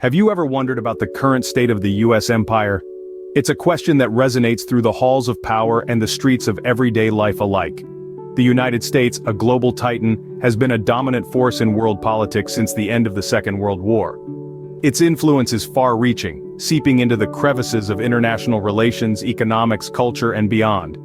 Have you ever wondered about the current state of the US empire? It's a question that resonates through the halls of power and the streets of everyday life alike. The United States, a global titan, has been a dominant force in world politics since the end of the Second World War. Its influence is far-reaching, seeping into the crevices of international relations, economics, culture, and beyond.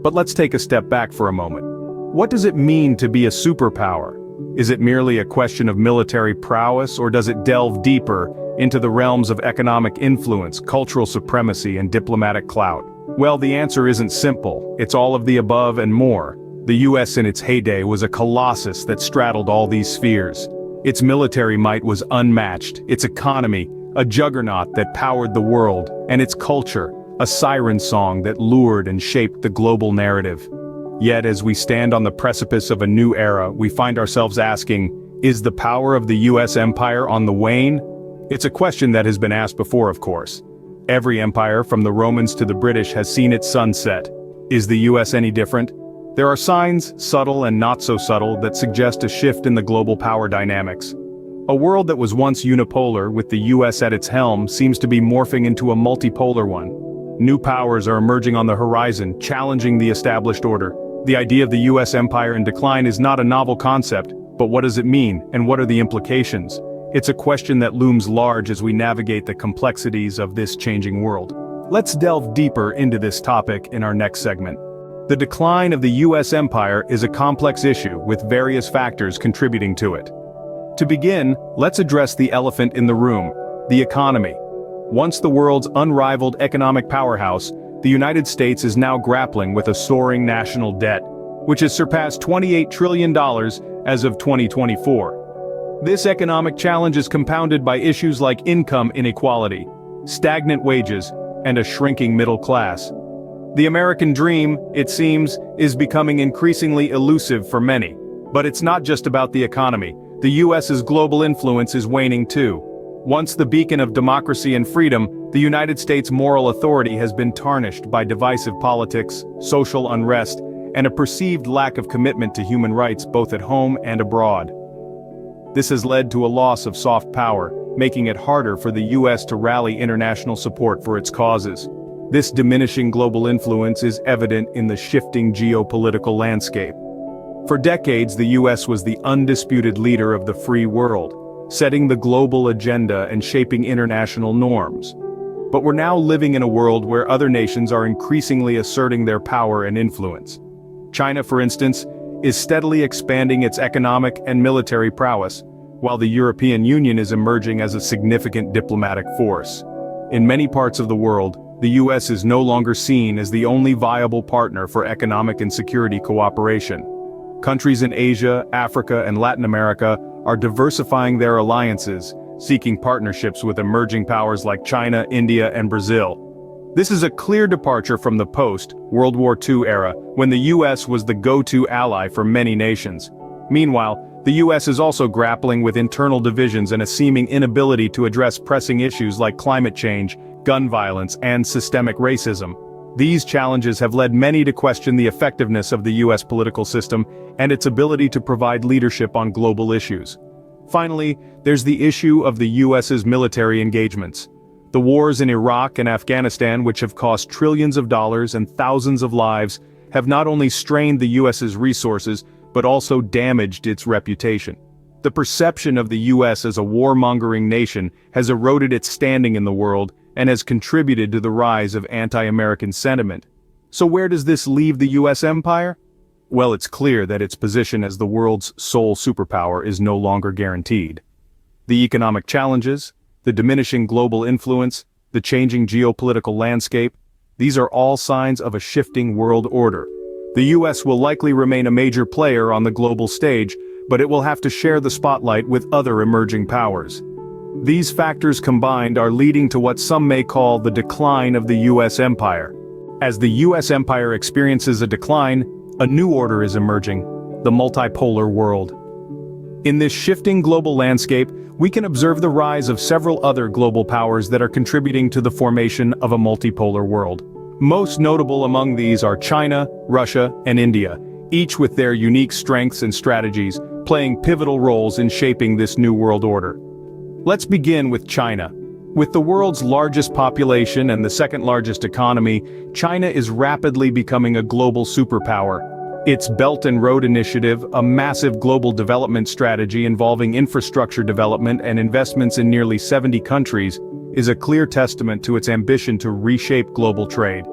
But let's take a step back for a moment. What does it mean to be a superpower? Is it merely a question of military prowess, or does it delve deeper into the realms of economic influence, cultural supremacy, and diplomatic clout? Well, the answer isn't simple. It's all of the above and more. The US in its heyday was a colossus that straddled all these spheres. Its military might was unmatched, its economy, a juggernaut that powered the world, and its culture, a siren song that lured and shaped the global narrative. Yet as we stand on the precipice of a new era, we find ourselves asking, is the power of the US empire on the wane? It's a question that has been asked before, of course. Every empire, from the Romans to the British, has seen its sunset. Is the US any different? There are signs, subtle and not so subtle, that suggest a shift in the global power dynamics. A world that was once unipolar, with the US at its helm, seems to be morphing into a multipolar one. New powers are emerging on the horizon, challenging the established order. The idea of the US empire in decline is not a novel concept, but what does it mean, and what are the implications? It's a question that looms large as we navigate the complexities of this changing world. Let's delve deeper into this topic in our next segment. The decline of the US empire is a complex issue with various factors contributing to it. To begin, let's address the elephant in the room, the economy. Once the world's unrivaled economic powerhouse, the United States is now grappling with a soaring national debt, which has surpassed $28 trillion as of 2024. This economic challenge is compounded by issues like income inequality, stagnant wages, and a shrinking middle class. The American dream, it seems, is becoming increasingly elusive for many. But it's not just about the economy. The US's global influence is waning too. Once the beacon of democracy and freedom, the United States' moral authority has been tarnished by divisive politics, social unrest, and a perceived lack of commitment to human rights both at home and abroad. This has led to a loss of soft power, making it harder for the US to rally international support for its causes. This diminishing global influence is evident in the shifting geopolitical landscape. For decades, the US was the undisputed leader of the free world, setting the global agenda and shaping international norms. But we're now living in a world where other nations are increasingly asserting their power and influence. China, for instance, is steadily expanding its economic and military prowess, while the European Union is emerging as a significant diplomatic force. In many parts of the world, the US is no longer seen as the only viable partner for economic and security cooperation. Countries in Asia, Africa, and Latin America are diversifying their alliances, seeking partnerships with emerging powers like China, India, and Brazil. This is a clear departure from the post-World War II era, when the US was the go-to ally for many nations. Meanwhile, the US is also grappling with internal divisions and a seeming inability to address pressing issues like climate change, gun violence, and systemic racism. These challenges have led many to question the effectiveness of the US political system and its ability to provide leadership on global issues. Finally, there's the issue of the US's military engagements. The wars in Iraq and Afghanistan, which have cost trillions of dollars and thousands of lives, have not only strained the US's resources, but also damaged its reputation. The perception of the US as a warmongering nation has eroded its standing in the world and has contributed to the rise of anti-American sentiment. So where does this leave the US empire? Well, it's clear that its position as the world's sole superpower is no longer guaranteed. The economic challenges, the diminishing global influence, the changing geopolitical landscape, these are all signs of a shifting world order. The US will likely remain a major player on the global stage, but it will have to share the spotlight with other emerging powers. These factors combined are leading to what some may call the decline of the US empire. As the US empire experiences a decline, a new order is emerging, the multipolar world. In this shifting global landscape, we can observe the rise of several other global powers that are contributing to the formation of a multipolar world. Most notable among these are China, Russia, and India, each with their unique strengths and strategies, playing pivotal roles in shaping this new world order. Let's begin with China. With the world's largest population and the second largest economy, China is rapidly becoming a global superpower. Its Belt and Road Initiative, a massive global development strategy involving infrastructure development and investments in nearly 70 countries, is a clear testament to its ambition to reshape global trade.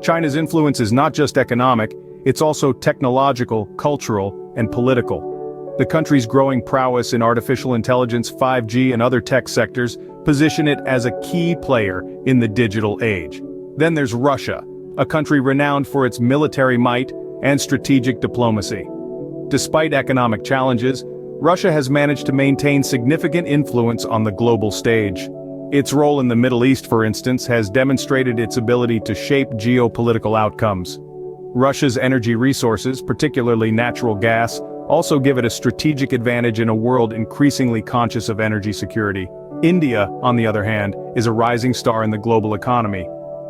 China's influence is not just economic, it's also technological, cultural, and political. The country's growing prowess in artificial intelligence, 5G, and other tech sectors position it as a key player in the digital age. Then there's Russia, a country renowned for its military might and strategic diplomacy. Despite economic challenges, Russia has managed to maintain significant influence on the global stage. Its role in the Middle East, for instance, has demonstrated its ability to shape geopolitical outcomes. Russia's energy resources, particularly natural gas, also give it a strategic advantage in a world increasingly conscious of energy security. India, on the other hand, is a rising star in the global economy.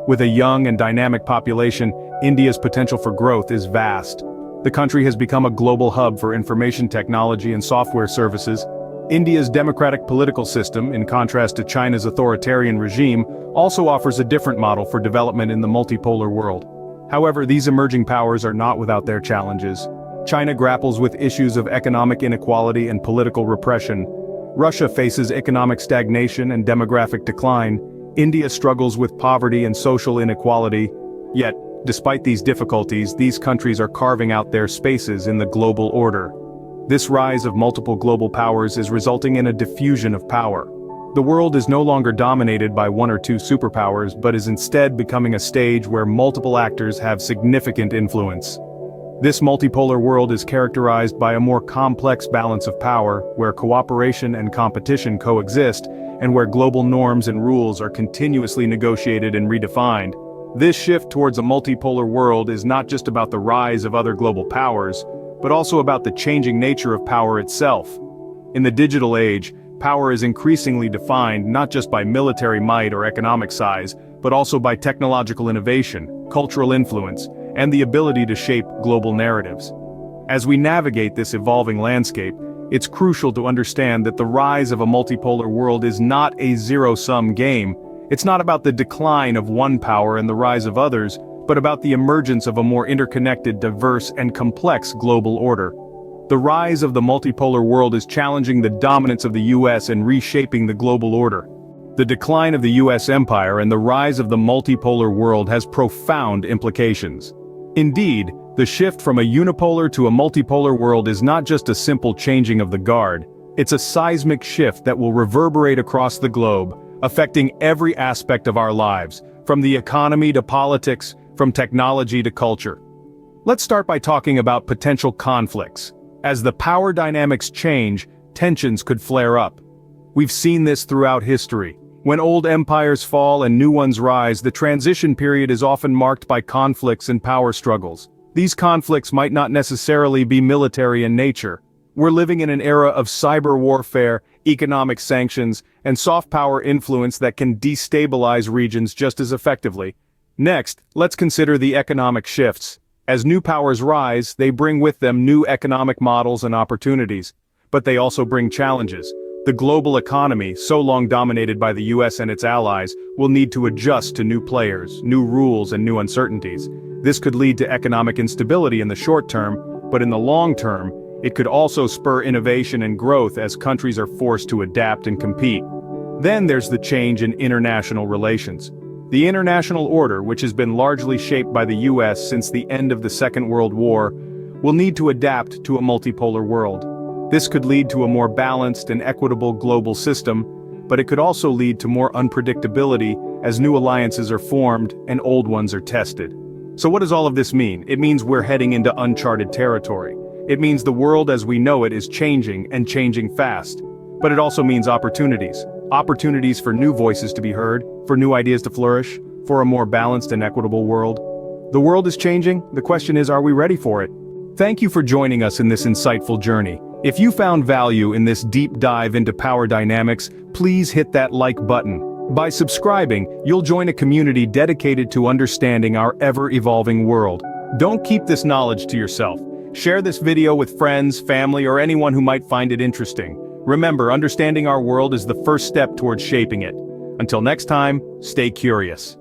With a young and dynamic population, India's potential for growth is vast. The country has become a global hub for information technology and software services. India's democratic political system, in contrast to China's authoritarian regime, also offers a different model for development in the multipolar world. However, these emerging powers are not without their challenges. China grapples with issues of economic inequality and political repression. Russia faces economic stagnation and demographic decline. India struggles with poverty and social inequality. Yet, despite these difficulties, these countries are carving out their spaces in the global order. This rise of multiple global powers is resulting in a diffusion of power. The world is no longer dominated by one or two superpowers, but is instead becoming a stage where multiple actors have significant influence. This multipolar world is characterized by a more complex balance of power, where cooperation and competition coexist, and where global norms and rules are continuously negotiated and redefined. This shift towards a multipolar world is not just about the rise of other global powers, but also about the changing nature of power itself. In the digital age, power is increasingly defined not just by military might or economic size, but also by technological innovation, cultural influence, and the ability to shape global narratives. As we navigate this evolving landscape, it's crucial to understand that the rise of a multipolar world is not a zero-sum game. It's not about the decline of one power and the rise of others, but about the emergence of a more interconnected, diverse, and complex global order. The rise of the multipolar world is challenging the dominance of the US and reshaping the global order. The decline of the US empire and the rise of the multipolar world has profound implications. Indeed, the shift from a unipolar to a multipolar world is not just a simple changing of the guard, it's a seismic shift that will reverberate across the globe, affecting every aspect of our lives, from the economy to politics, from technology to culture. Let's start by talking about potential conflicts. As the power dynamics change, tensions could flare up. We've seen this throughout history. When old empires fall and new ones rise, the transition period is often marked by conflicts and power struggles. These conflicts might not necessarily be military in nature. We're living in an era of cyber warfare, economic sanctions, and soft power influence that can destabilize regions just as effectively. Next, let's consider the economic shifts. As new powers rise, they bring with them new economic models and opportunities. But they also bring challenges. The global economy, so long dominated by the US and its allies, will need to adjust to new players, new rules, and new uncertainties. This could lead to economic instability in the short term, but in the long term, it could also spur innovation and growth as countries are forced to adapt and compete. Then there's the change in international relations. The international order, which has been largely shaped by the US since the end of the Second World War, will need to adapt to a multipolar world. This could lead to a more balanced and equitable global system, but it could also lead to more unpredictability as new alliances are formed and old ones are tested. So what does all of this mean? It means we're heading into uncharted territory. It means the world as we know it is changing and changing fast. But it also means opportunities. Opportunities for new voices to be heard, for new ideas to flourish, for a more balanced and equitable world. The world is changing, the question is, are we ready for it? Thank you for joining us in this insightful journey. If you found value in this deep dive into power dynamics, please hit that like button. By subscribing, you'll join a community dedicated to understanding our ever-evolving world. Don't keep this knowledge to yourself. Share this video with friends, family, or anyone who might find it interesting. Remember, understanding our world is the first step towards shaping it. Until next time, stay curious.